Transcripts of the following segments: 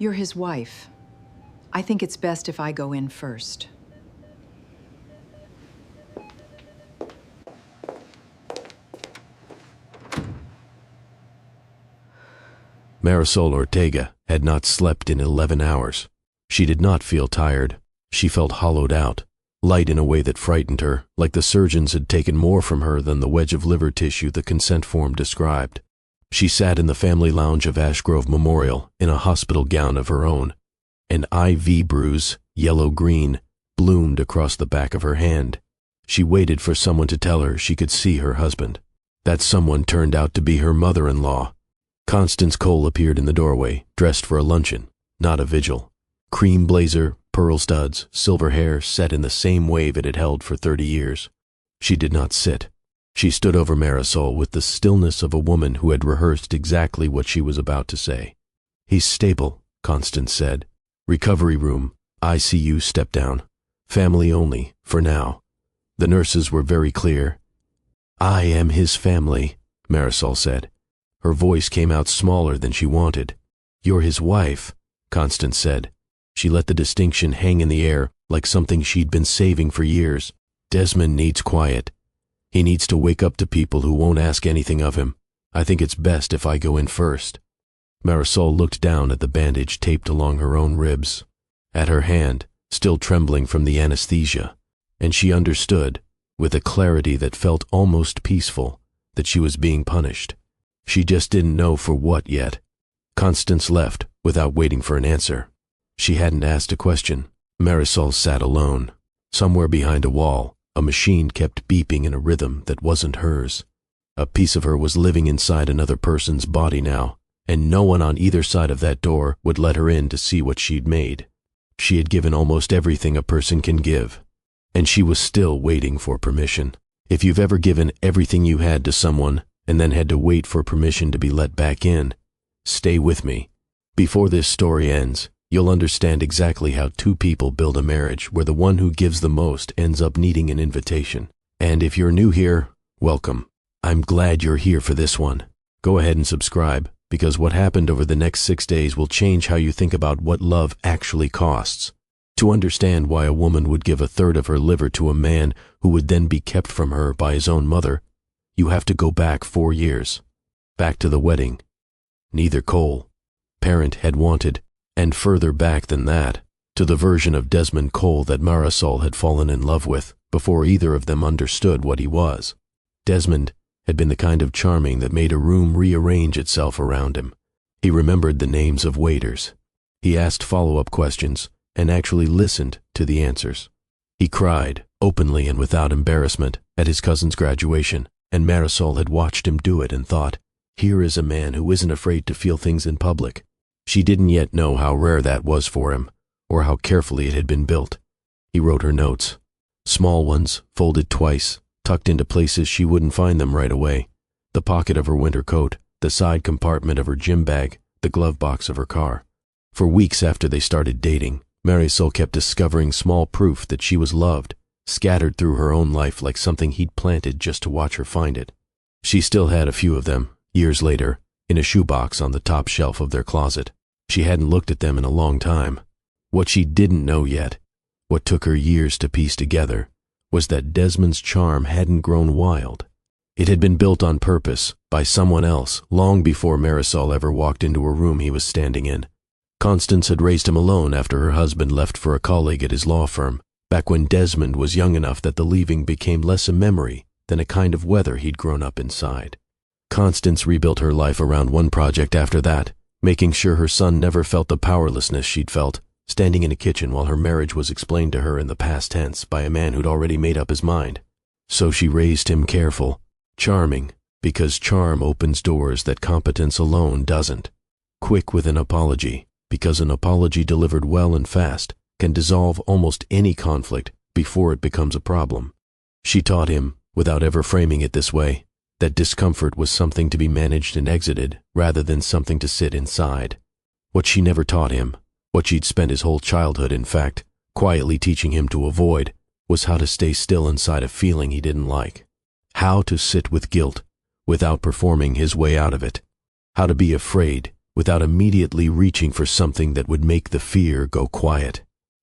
You're his wife. I think it's best if I go in first. Marisol Ortega had not slept in 11 hours. She did not feel tired. She felt hollowed out, light in a way that frightened her, like the surgeons had taken more from her than the wedge of liver tissue the consent form described. She sat in the family lounge of Ash Grove Memorial in a hospital gown of her own. An IV bruise, yellow-green, bloomed across the back of her hand. She waited for someone to tell her she could see her husband. That someone turned out to be her mother-in-law. Constance Cole appeared in the doorway, dressed for a luncheon, not a vigil. Cream blazer, pearl studs, silver hair set in the same wave it had held for 30 years. She did not sit. She stood over Marisol with the stillness of a woman who had rehearsed exactly what she was about to say. "He's stable," Constance said. "Recovery room, ICU step down. Family only, for now." The nurses were very clear. "I am his family," Marisol said. Her voice came out smaller than she wanted. "You're his wife," Constance said. She let the distinction hang in the air like something she'd been saving for years. "Desmond needs quiet. He needs to wake up to people who won't ask anything of him. I think it's best if I go in first." Marisol looked down at the bandage taped along her own ribs, at her hand, still trembling from the anesthesia, and she understood, with a clarity that felt almost peaceful, that she was being punished. She just didn't know for what yet. Constance left without waiting for an answer. She hadn't asked a question. Marisol sat alone. Somewhere behind a wall, a machine kept beeping in a rhythm that wasn't hers. A piece of her was living inside another person's body now, and no one on either side of that door would let her in to see what she'd made. She had given almost everything a person can give, and she was still waiting for permission. If you've ever given everything you had to someone and then had to wait for permission to be let back in, stay with me. Before this story ends, you'll understand exactly how two people build a marriage where the one who gives the most ends up needing an invitation. And if you're new here, welcome. I'm glad you're here for this one. Go ahead and subscribe, because what happened over the next 6 days will change how you think about what love actually costs. To understand why a woman would give a third of her liver to a man who would then be kept from her by his own mother, you have to go back 4 years. Back to the wedding. Neither Cole, parent, had wanted, and further back than that, to the version of Desmond Cole that Marisol had fallen in love with before either of them understood what he was. Desmond had been the kind of charming that made a room rearrange itself around him. He remembered the names of waiters. He asked follow-up questions and actually listened to the answers. He cried, openly and without embarrassment, at his cousin's graduation, and Marisol had watched him do it and thought, here is a man who isn't afraid to feel things in public. She didn't yet know how rare that was for him, or how carefully it had been built. He wrote her notes. Small ones, folded twice, tucked into places she wouldn't find them right away. The pocket of her winter coat, the side compartment of her gym bag, the glove box of her car. For weeks after they started dating, Marisol kept discovering small proof that she was loved, scattered through her own life like something he'd planted just to watch her find it. She still had a few of them, years later, in a shoebox on the top shelf of their closet. She hadn't looked at them in a long time. What she didn't know yet, what took her years to piece together, was that Desmond's charm hadn't grown wild. It had been built on purpose, by someone else, long before Marisol ever walked into a room he was standing in. Constance had raised him alone after her husband left for a colleague at his law firm, back when Desmond was young enough that the leaving became less a memory than a kind of weather he'd grown up inside. Constance rebuilt her life around one project after that, making sure her son never felt the powerlessness she'd felt, standing in a kitchen while her marriage was explained to her in the past tense by a man who'd already made up his mind. So she raised him careful, charming, because charm opens doors that competence alone doesn't. Quick with an apology, because an apology delivered well and fast can dissolve almost any conflict before it becomes a problem. She taught him, without ever framing it this way, that discomfort was something to be managed and exited rather than something to sit inside. What she never taught him, what she'd spent his whole childhood, in fact, quietly teaching him to avoid, was how to stay still inside a feeling he didn't like. How to sit with guilt without performing his way out of it. How to be afraid without immediately reaching for something that would make the fear go quiet.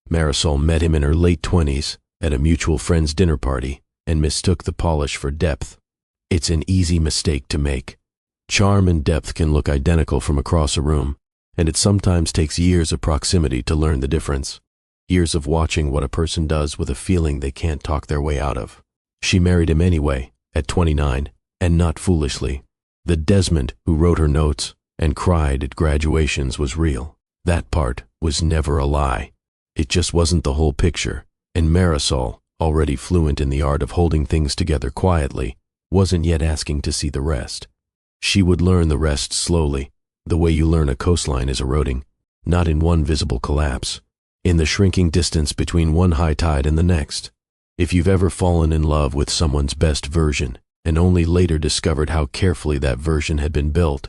Marisol met him in her late 20s at a mutual friend's dinner party and mistook the polish for depth. It's an easy mistake to make. Charm and depth can look identical from across a room, and it sometimes takes years of proximity to learn the difference. Years of watching what a person does with a feeling they can't talk their way out of. She married him anyway, at 29, and not foolishly. The Desmond who wrote her notes and cried at graduations was real. That part was never a lie. It just wasn't the whole picture, and Marisol, already fluent in the art of holding things together quietly, wasn't yet asking to see the rest. She would learn the rest slowly, the way you learn a coastline is eroding, not in one visible collapse, in the shrinking distance between one high tide and the next. If you've ever fallen in love with someone's best version and only later discovered how carefully that version had been built,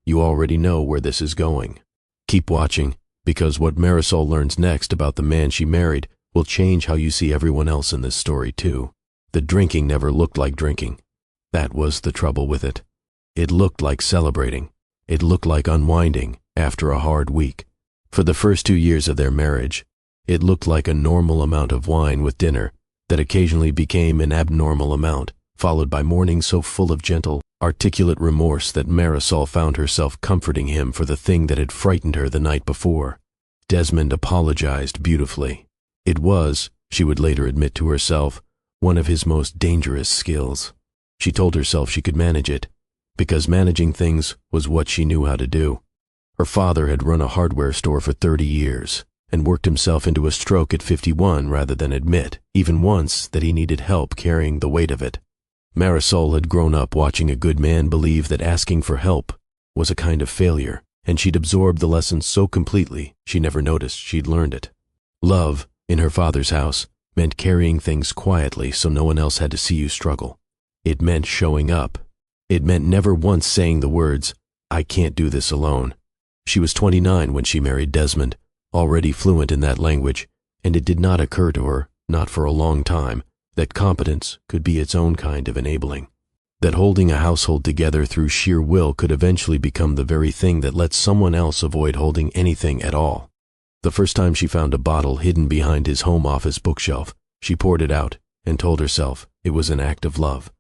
you already know where this is going. Keep watching, because what Marisol learns next about the man she married will change how you see everyone else in this story too. The drinking never looked like drinking. That was the trouble with it. It looked like celebrating. It looked like unwinding after a hard week. For the first 2 years of their marriage, it looked like a normal amount of wine with dinner that occasionally became an abnormal amount, followed by mornings so full of gentle, articulate remorse that Marisol found herself comforting him for the thing that had frightened her the night before. Desmond apologized beautifully. It was, she would later admit to herself, one of his most dangerous skills. She told herself she could manage it, because managing things was what she knew how to do. Her father had run a hardware store for 30 years and worked himself into a stroke at 51 rather than admit, even once, that he needed help carrying the weight of it. Marisol had grown up watching a good man believe that asking for help was a kind of failure, and she'd absorbed the lesson so completely she never noticed she'd learned it. Love, in her father's house, meant carrying things quietly so no one else had to see you struggle. It meant showing up. It meant never once saying the words, "I can't do this alone." She was 29 when she married Desmond, already fluent in that language, and it did not occur to her, not for a long time, that competence could be its own kind of enabling. That holding a household together through sheer will could eventually become the very thing that lets someone else avoid holding anything at all. The first time she found a bottle hidden behind his home office bookshelf, she poured it out and told herself it was an act of love.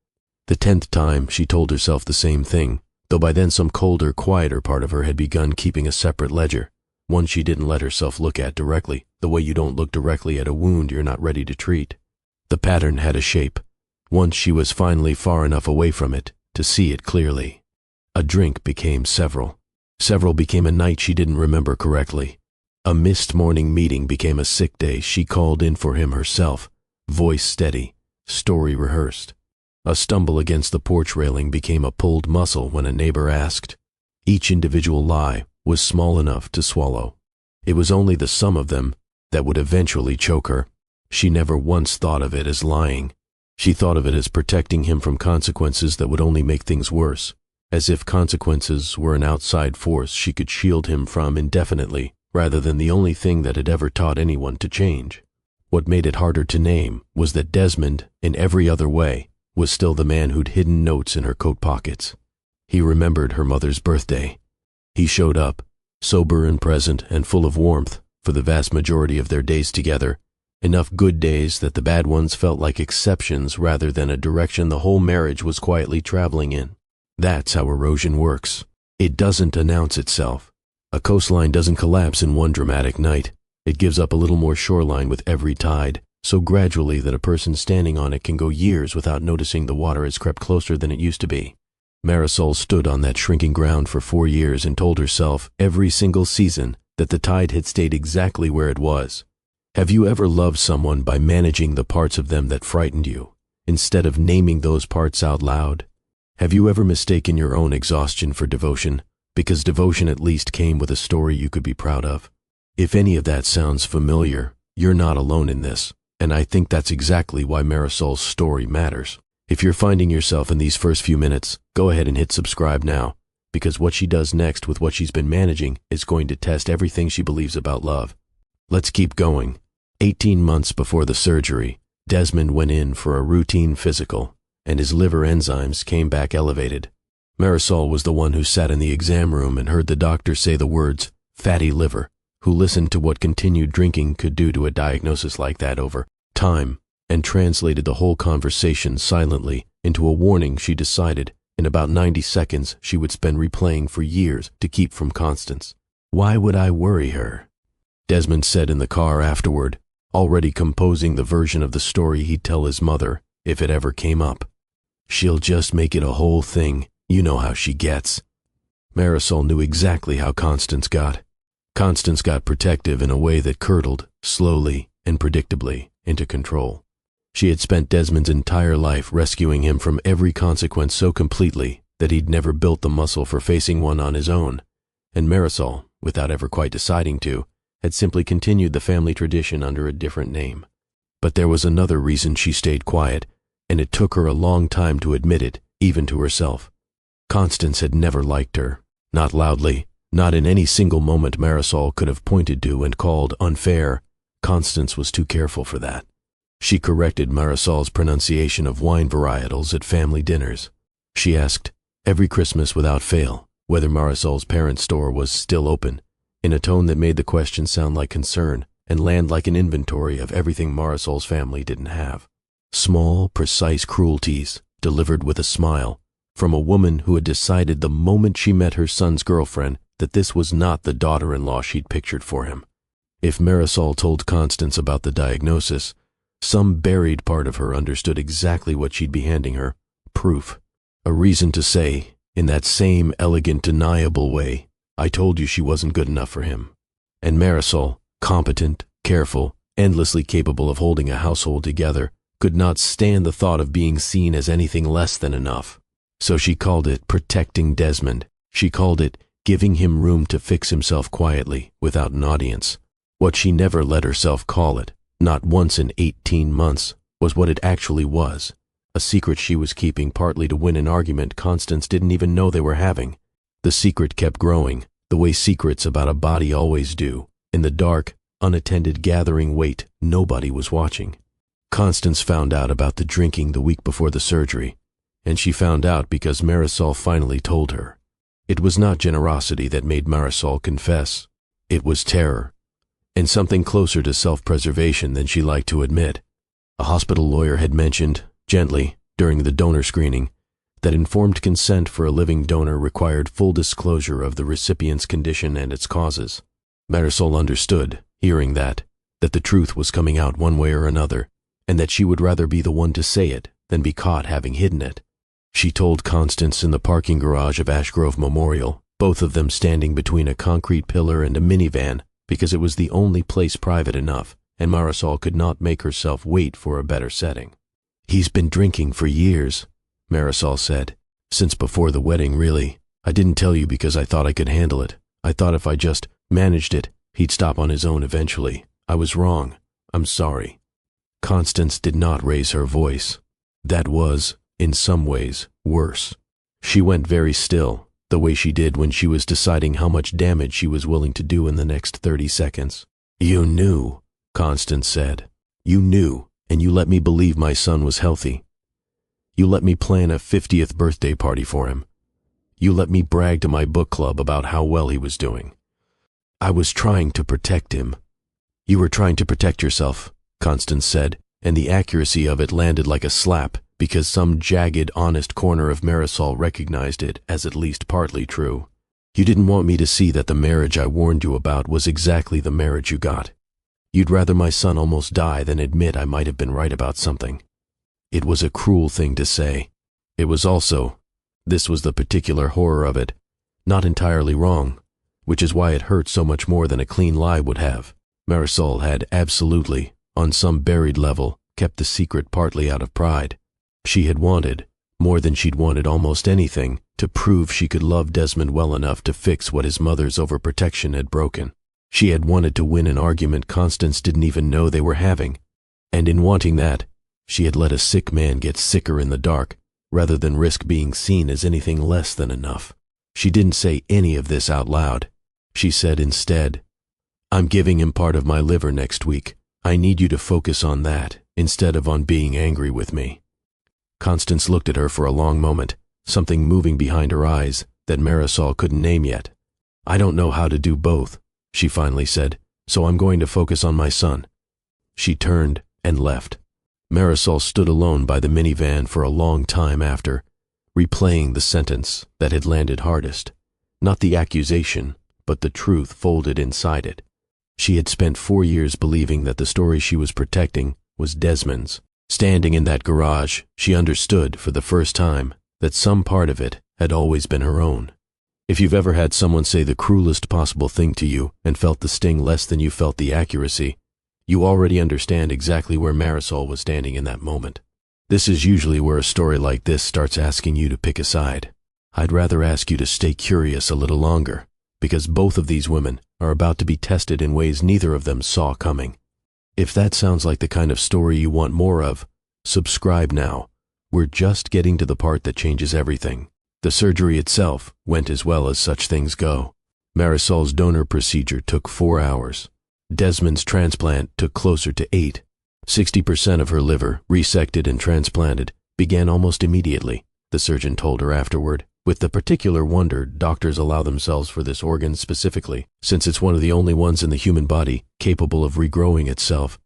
The 10th time she told herself the same thing, though by then some colder, quieter part of her had begun keeping a separate ledger, one she didn't let herself look at directly, the way you don't look directly at a wound you're not ready to treat. The pattern had a shape. Once she was finally far enough away from it to see it clearly. A drink became several. Several became a night she didn't remember correctly. A missed morning meeting became a sick day she called in for him herself, voice steady, story rehearsed. A stumble against the porch railing became a pulled muscle when a neighbor asked. Each individual lie was small enough to swallow. It was only the sum of them that would eventually choke her. She never once thought of it as lying. She thought of it as protecting him from consequences that would only make things worse, as if consequences were an outside force she could shield him from indefinitely, rather than the only thing that had ever taught anyone to change. What made it harder to name was that Desmond, in every other way, was still the man who'd hidden notes in her coat pockets. He remembered her mother's birthday. He showed up, sober and present and full of warmth, for the vast majority of their days together, enough good days that the bad ones felt like exceptions rather than a direction the whole marriage was quietly traveling in. That's how erosion works. It doesn't announce itself. A coastline doesn't collapse in one dramatic night. It gives up a little more shoreline with every tide, so gradually that a person standing on it can go years without noticing the water has crept closer than it used to be. Marisol stood on that shrinking ground for 4 years and told herself every single season that the tide had stayed exactly where it was. Have you ever loved someone by managing the parts of them that frightened you, instead of naming those parts out loud? Have you ever mistaken your own exhaustion for devotion, because devotion at least came with a story you could be proud of? If any of that sounds familiar, you're not alone in this, and I think that's exactly why Marisol's story matters. If you're finding yourself in these first few minutes, go ahead and hit subscribe now, because what she does next with what she's been managing is going to test everything she believes about love. Let's keep going. 18 months before the surgery, Desmond went in for a routine physical, and his liver enzymes came back elevated. Marisol was the one who sat in the exam room and heard the doctor say the words, fatty liver, who listened to what continued drinking could do to a diagnosis like that over time, and translated the whole conversation silently into a warning she decided in about 90 seconds she would spend replaying for years to keep from Constance. Why would I worry her? Desmond said in the car afterward, already composing the version of the story he'd tell his mother if it ever came up. She'll just make it a whole thing. You know how she gets. Marisol knew exactly how Constance got. Constance got protective in a way that curdled, slowly and predictably, into control. She had spent Desmond's entire life rescuing him from every consequence so completely that he'd never built the muscle for facing one on his own, and Marisol, without ever quite deciding to, had simply continued the family tradition under a different name. But there was another reason she stayed quiet, and it took her a long time to admit it, even to herself. Constance had never liked her, not loudly, not in any single moment Marisol could have pointed to and called unfair. Constance was too careful for that. She corrected Marisol's pronunciation of wine varietals at family dinners. She asked, every Christmas without fail, whether Marisol's parents' store was still open, in a tone that made the question sound like concern and land like an inventory of everything Marisol's family didn't have. Small, precise cruelties, delivered with a smile, from a woman who had decided the moment she met her son's girlfriend that this was not the daughter-in-law she'd pictured for him. If Marisol told Constance about the diagnosis, some buried part of her understood exactly what she'd be handing her, proof, a reason to say, in that same elegant, deniable way, I told you she wasn't good enough for him. And Marisol, competent, careful, endlessly capable of holding a household together, could not stand the thought of being seen as anything less than enough. So she called it protecting Desmond. She called it giving him room to fix himself quietly, without an audience. What she never let herself call it, not once in 18 months, was what it actually was. A secret she was keeping partly to win an argument Constance didn't even know they were having. The secret kept growing, the way secrets about a body always do, in the dark, unattended gathering wait nobody was watching. Constance found out about the drinking the week before the surgery, and she found out because Marisol finally told her. It was not generosity that made Marisol confess. It was terror, and something closer to self-preservation than she liked to admit. A hospital lawyer had mentioned, gently, during the donor screening, that informed consent for a living donor required full disclosure of the recipient's condition and its causes. Marisol understood, hearing that the truth was coming out one way or another, and that she would rather be the one to say it than be caught having hidden it. She told Constance in the parking garage of Ashgrove Memorial, both of them standing between a concrete pillar and a minivan, because it was the only place private enough, and Marisol could not make herself wait for a better setting. He's been drinking for years, Marisol said. Since before the wedding, really. I didn't tell you because I thought I could handle it. I thought if I just managed it, he'd stop on his own eventually. I was wrong. I'm sorry. Constance did not raise her voice. That was, in some ways, worse. She went very still, the way she did when she was deciding how much damage she was willing to do in the next 30 seconds. You knew, Constance said. You knew, and you let me believe my son was healthy. You let me plan a 50th birthday party for him. You let me brag to my book club about how well he was doing. I was trying to protect him. You were trying to protect yourself, Constance said, and the accuracy of it landed like a slap because some jagged, honest corner of Marisol recognized it as at least partly true. You didn't want me to see that the marriage I warned you about was exactly the marriage you got. You'd rather my son almost die than admit I might have been right about something. It was a cruel thing to say. It was also, this was the particular horror of it, not entirely wrong, which is why it hurt so much more than a clean lie would have. Marisol had absolutely, on some buried level, kept the secret partly out of pride. She had wanted, more than she'd wanted almost anything, to prove she could love Desmond well enough to fix what his mother's overprotection had broken. She had wanted to win an argument Constance didn't even know they were having, and in wanting that, she had let a sick man get sicker in the dark, rather than risk being seen as anything less than enough. She didn't say any of this out loud. She said instead, I'm giving him part of my liver next week. I need you to focus on that, instead of on being angry with me. Constance looked at her for a long moment, something moving behind her eyes that Marisol couldn't name yet. "I don't know how to do both," she finally said, "so I'm going to focus on my son." She turned and left. Marisol stood alone by the minivan for a long time after, replaying the sentence that had landed hardest. Not the accusation, but the truth folded inside it. She had spent 4 years believing that the story she was protecting was Desmond's. Standing in that garage, she understood for the first time that some part of it had always been her own. If you've ever had someone say the cruelest possible thing to you and felt the sting less than you felt the accuracy, you already understand exactly where Marisol was standing in that moment. This is usually where a story like this starts asking you to pick a side. I'd rather ask you to stay curious a little longer, because both of these women are about to be tested in ways neither of them saw coming. If that sounds like the kind of story you want more of, subscribe now. We're just getting to the part that changes everything. The surgery itself went as well as such things go. Marisol's donor procedure took 4 hours. Desmond's transplant took closer to 8. 60% of her liver, resected and transplanted, began almost immediately, the surgeon told her afterward, with the particular wonder doctors allow themselves for this organ specifically, since it's one of the only ones in the human body capable of regrowing itself,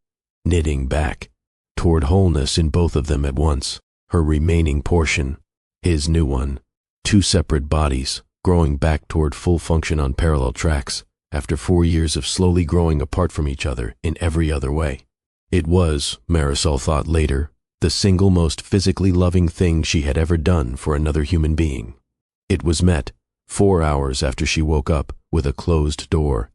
knitting back toward wholeness in both of them at once. Her remaining portion, his new one, 2 separate bodies growing back toward full function on parallel tracks after 4 years of slowly growing apart from each other in every other way. It was, Marisol thought later, the single most physically loving thing she had ever done for another human being. It was met, 4 hours after she woke up, with a closed door.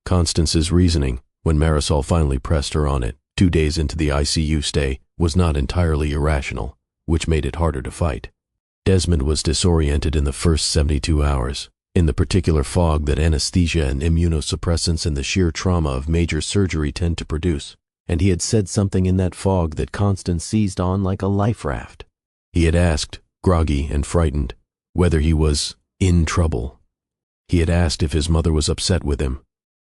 Constance's reasoning, when Marisol finally pressed her on it 2 days into the ICU stay, was not entirely irrational, which made it harder to fight. Desmond was disoriented in the first 72 hours, in the particular fog that anesthesia and immunosuppressants and the sheer trauma of major surgery tend to produce, and he had said something in that fog that Constance seized on like a life raft. He had asked, groggy and frightened, whether he was in trouble. He had asked if his mother was upset with him.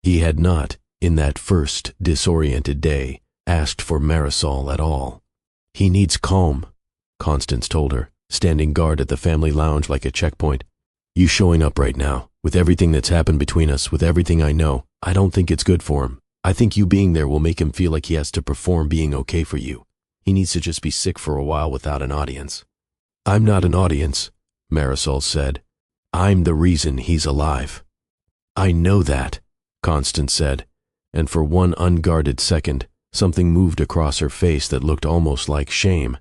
He had not, in that first disoriented day, asked for Marisol at all. "He needs calm," Constance told her, standing guard at the family lounge like a checkpoint. "You showing up right now, with everything that's happened between us, with everything I know, I don't think it's good for him. I think you being there will make him feel like he has to perform being okay for you. He needs to just be sick for a while without an audience." "I'm not an audience," Marisol said. "I'm the reason he's alive." "I know that," Constance said, and for one unguarded second, something moved across her face that looked almost like shame.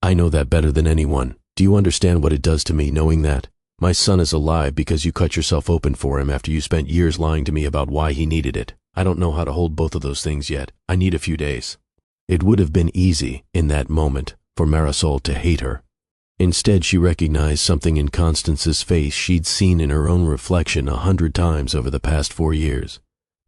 "I know that better than anyone. Do you understand what it does to me knowing that? My son is alive because you cut yourself open for him after you spent years lying to me about why he needed it. I don't know how to hold both of those things yet. I need a few days." It would have been easy, in that moment, for Marisol to hate her. Instead, she recognized something in Constance's face she'd seen in her own reflection 100 times over the past 4 years.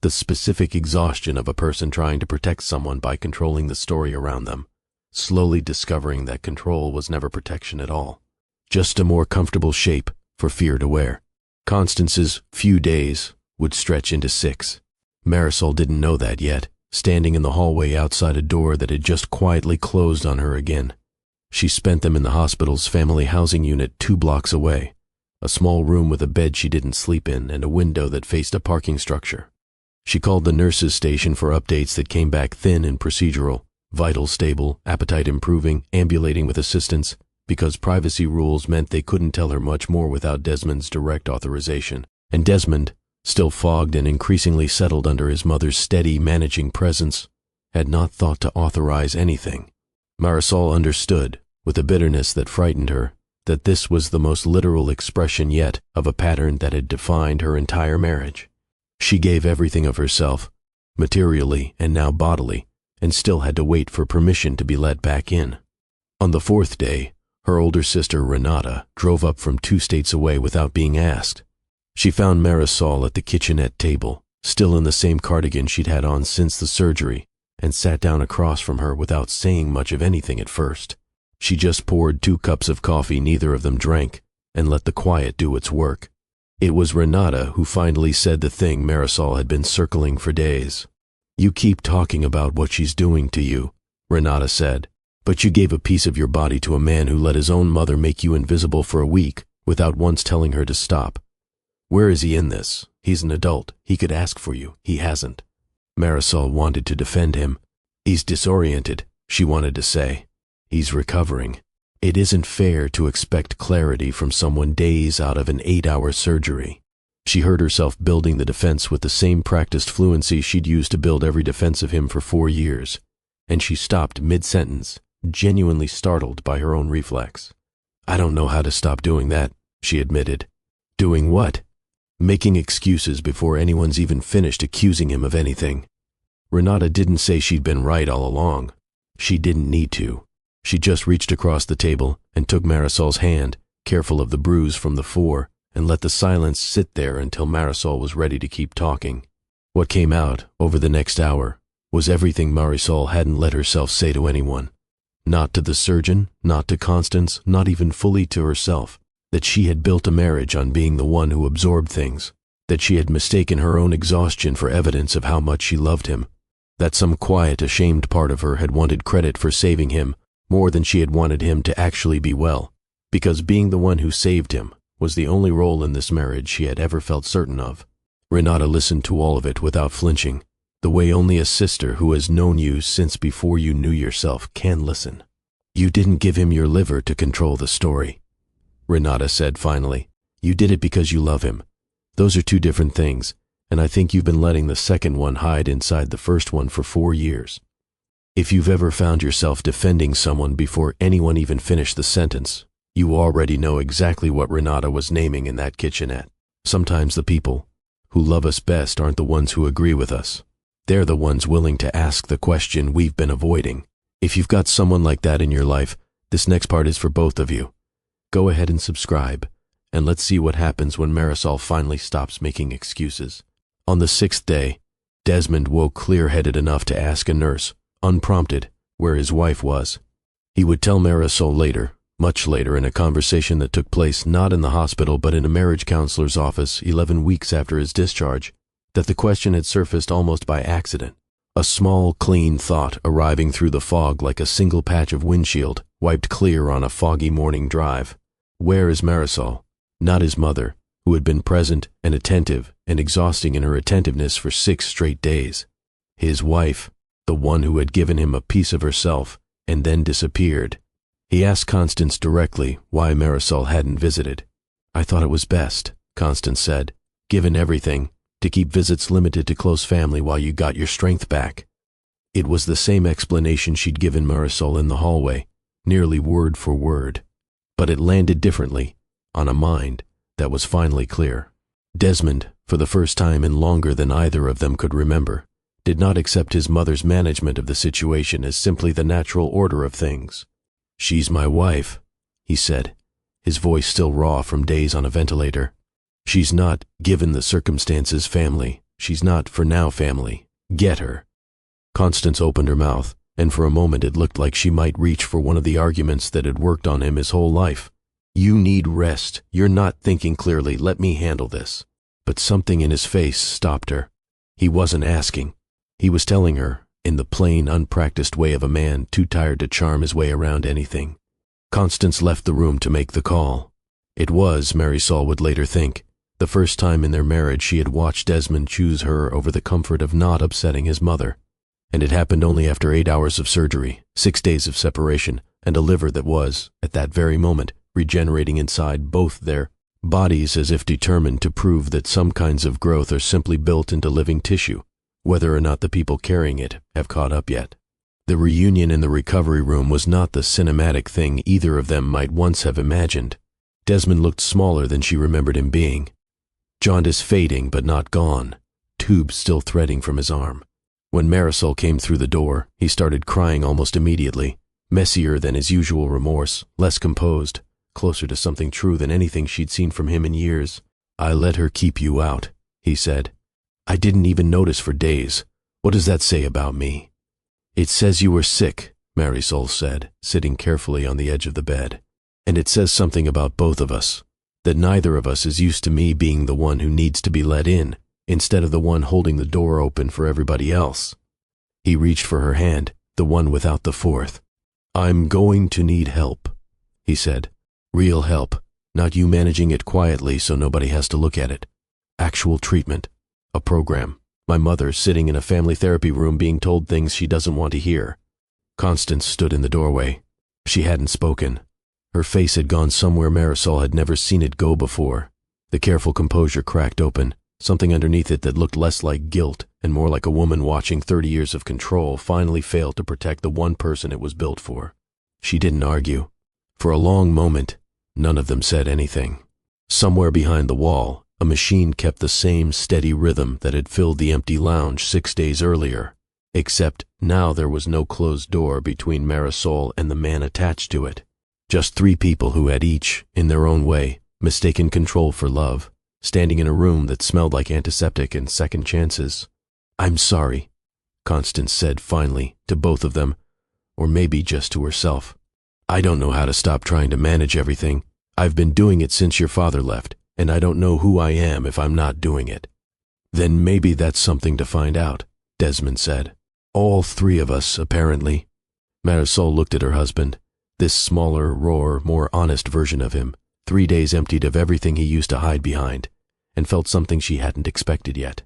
The specific exhaustion of a person trying to protect someone by controlling the story around them, slowly discovering that control was never protection at all, just a more comfortable shape for fear to wear. Constance's few days would stretch into 6. Marisol didn't know that yet, standing in the hallway outside a door that had just quietly closed on her again. She spent them in the hospital's family housing unit 2 blocks away, a small room with a bed she didn't sleep in and a window that faced a parking structure. She called the nurses' station for updates that came back thin and procedural, vital stable, appetite improving, ambulating with assistance, because privacy rules meant they couldn't tell her much more without Desmond's direct authorization. And Desmond, still fogged and increasingly settled under his mother's steady, managing presence, had not thought to authorize anything. Marisol understood, with a bitterness that frightened her, that this was the most literal expression yet of a pattern that had defined her entire marriage. She gave everything of herself, materially and now bodily, and still had to wait for permission to be let back in. On the 4th day, her older sister Renata drove up from 2 states away without being asked. She found Marisol at the kitchenette table, still in the same cardigan she'd had on since the surgery, and sat down across from her without saying much of anything at first. She just poured 2 cups of coffee neither of them drank, and let the quiet do its work. It was Renata who finally said the thing Marisol had been circling for days. "You keep talking about what she's doing to you," Renata said, But you gave a piece of your body to a man who let his own mother make you invisible for a week without once telling her to stop. Where is he in this? He's an adult. He could ask for you. He hasn't. Marisol wanted to defend him. He's disoriented, she wanted to say. He's recovering. It isn't fair to expect clarity from someone days out of an 8-hour surgery. She heard herself building the defense with the same practiced fluency she'd used to build every defense of him for 4 years, and she stopped mid-sentence, genuinely startled by her own reflex. I don't know how to stop doing that, she admitted. Doing what? Making excuses before anyone's even finished accusing him of anything. Renata didn't say she'd been right all along. She didn't need to. She just reached across the table and took Marisol's hand, careful of the bruise from the 4, and let the silence sit there until Marisol was ready to keep talking. What came out over the next hour was everything Marisol hadn't let herself say to anyone. Not to the surgeon, not to Constance, not even fully to herself. That she had built a marriage on being the one who absorbed things. That she had mistaken her own exhaustion for evidence of how much she loved him. That some quiet, ashamed part of her had wanted credit for saving him more than she had wanted him to actually be well, because being the one who saved him was the only role in this marriage she had ever felt certain of. Renata listened to all of it without flinching, the way only a sister who has known you since before you knew yourself can listen. You didn't give him your liver to control the story, Renata said finally. You did it because you love him. Those are two different things, and I think you've been letting the second one hide inside the first one for 4 years. If you've ever found yourself defending someone before anyone even finished the sentence, you already know exactly what Renata was naming in that kitchenette. Sometimes the people who love us best aren't the ones who agree with us. They're the ones willing to ask the question we've been avoiding. If you've got someone like that in your life, this next part is for both of you. Go ahead and subscribe, and let's see what happens when Marisol finally stops making excuses. On the 6th day, Desmond woke clear-headed enough to ask a nurse, unprompted, where his wife was. He would tell Marisol later, much later, in a conversation that took place not in the hospital but in a marriage counselor's office 11 weeks after his discharge, that the question had surfaced almost by accident. A small, clean thought arriving through the fog like a single patch of windshield, wiped clear on a foggy morning drive. Where is Marisol? Not his mother, who had been present and attentive and exhausting in her attentiveness for 6 straight days. His wife, the one who had given him a piece of herself and then disappeared. He asked Constance directly why Marisol hadn't visited. I thought it was best, Constance said, given everything, to keep visits limited to close family while you got your strength back. It was the same explanation she'd given Marisol in the hallway, nearly word for word. But it landed differently, on a mind that was finally clear. Desmond, for the first time in longer than either of them could remember, did not accept his mother's management of the situation as simply the natural order of things. She's my wife, he said, his voice still raw from days on a ventilator. She's not, given the circumstances, family. She's not, for now, family. Get her. Constance opened her mouth, and for a moment it looked like she might reach for one of the arguments that had worked on him his whole life. You need rest. You're not thinking clearly. Let me handle this. But something in his face stopped her. He wasn't asking. He was telling her, in the plain, unpracticed way of a man too tired to charm his way around anything. Constance left the room to make the call. It was, Marisol would later think, the first time in their marriage she had watched Desmond choose her over the comfort of not upsetting his mother. And it happened only after 8 hours of surgery, 6 days of separation, and a liver that was, at that very moment, regenerating inside both their bodies as if determined to prove that some kinds of growth are simply built into living tissue, whether or not the people carrying it have caught up yet. The reunion in the recovery room was not the cinematic thing either of them might once have imagined. Desmond looked smaller than she remembered him being. Jaundice fading but not gone, tubes still threading from his arm. When Marisol came through the door, he started crying almost immediately, messier than his usual remorse, less composed, closer to something true than anything she'd seen from him in years. I let her keep you out, he said. I didn't even notice for days. What does that say about me? It says you were sick, Marisol said, sitting carefully on the edge of the bed. And it says something about both of us, that neither of us is used to me being the one who needs to be let in, instead of the one holding the door open for everybody else. He reached for her hand, the one without the fourth. "I'm going to need help," he said. "Real help, not you managing it quietly so nobody has to look at it. Actual treatment, a program. My mother sitting in a family therapy room being told things she doesn't want to hear." Constance stood in the doorway. She hadn't spoken. Her face had gone somewhere Marisol had never seen it go before. The careful composure cracked open, something underneath it that looked less like guilt and more like a woman watching 30 years of control finally fail to protect the one person it was built for. She didn't argue. For a long moment, none of them said anything. Somewhere behind the wall, a machine kept the same steady rhythm that had filled the empty lounge 6 days earlier, except now there was no closed door between Marisol and the man attached to it. Just 3 people who had each, in their own way, mistaken control for love, standing in a room that smelled like antiseptic and second chances. "I'm sorry," Constance said finally to both of them, or maybe just to herself. "I don't know how to stop trying to manage everything. I've been doing it since your father left, and I don't know who I am if I'm not doing it." "Then maybe that's something to find out," Desmond said. "All 3 of us, apparently." Marisol looked at her husband, this smaller, rawer, more honest version of him, 3 days emptied of everything he used to hide behind, and felt something she hadn't expected yet.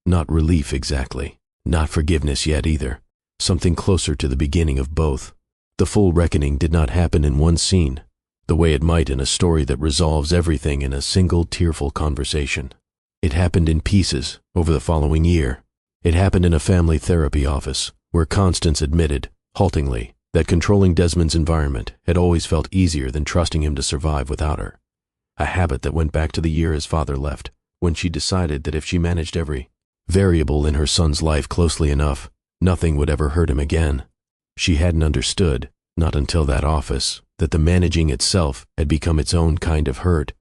Not relief exactly, not forgiveness yet either, something closer to the beginning of both. The full reckoning did not happen in one scene, the way it might in a story that resolves everything in a single tearful conversation. It happened in pieces over the following year. It happened in a family therapy office, where Constance admitted, haltingly, that controlling Desmond's environment had always felt easier than trusting him to survive without her. A habit that went back to the year his father left, when she decided that if she managed every variable in her son's life closely enough, nothing would ever hurt him again. She hadn't understood, not until that office, that the managing itself had become its own kind of hurt.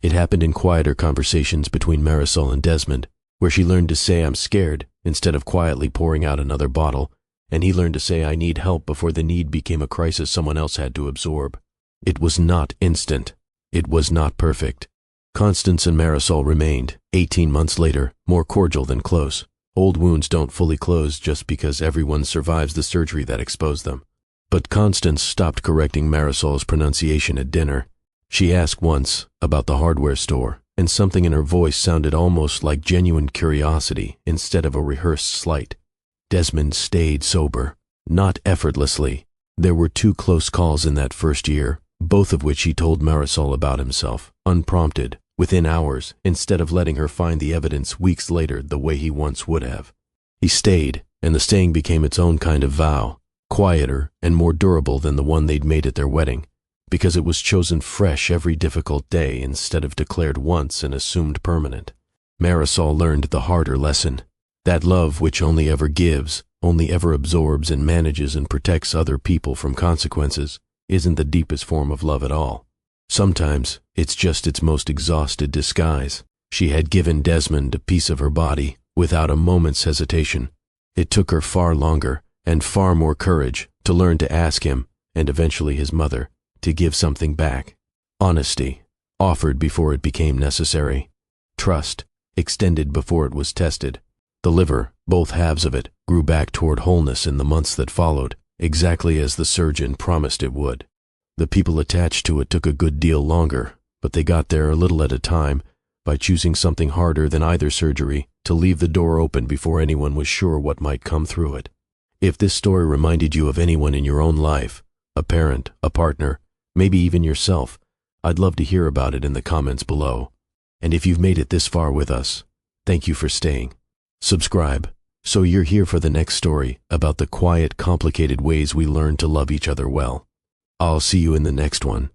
It happened in quieter conversations between Marisol and Desmond, where she learned to say "I'm scared" instead of quietly pouring out another bottle, and he learned to say "I need help" before the need became a crisis someone else had to absorb. It was not instant. It was not perfect. Constance and Marisol remained, 18 months later, more cordial than close. Old wounds don't fully close just because everyone survives the surgery that exposed them. But Constance stopped correcting Marisol's pronunciation at dinner. She asked once about the hardware store, and something in her voice sounded almost like genuine curiosity instead of a rehearsed slight. Desmond stayed sober, not effortlessly. There were 2 close calls in that first year, both of which he told Marisol about himself, unprompted, within hours, instead of letting her find the evidence weeks later the way he once would have. He stayed, and the staying became its own kind of vow, quieter and more durable than the one they'd made at their wedding, because it was chosen fresh every difficult day instead of declared once and assumed permanent. Marisol learned the harder lesson, that love which only ever gives, only ever absorbs and manages and protects other people from consequences, isn't the deepest form of love at all. Sometimes it's just its most exhausted disguise. She had given Desmond a piece of her body without a moment's hesitation. It took her far longer and far more courage to learn to ask him, and eventually his mother, to give something back. Honesty, offered before it became necessary. Trust, extended before it was tested. The liver, both halves of it, grew back toward wholeness in the months that followed, exactly as the surgeon promised it would. The people attached to it took a good deal longer, but they got there a little at a time by choosing something harder than either surgery to leave the door open before anyone was sure what might come through it. If this story reminded you of anyone in your own life, a parent, a partner, maybe even yourself, I'd love to hear about it in the comments below. And if you've made it this far with us, thank you for staying. Subscribe, so you're here for the next story about the quiet, complicated ways we learn to love each other well. I'll see you in the next one.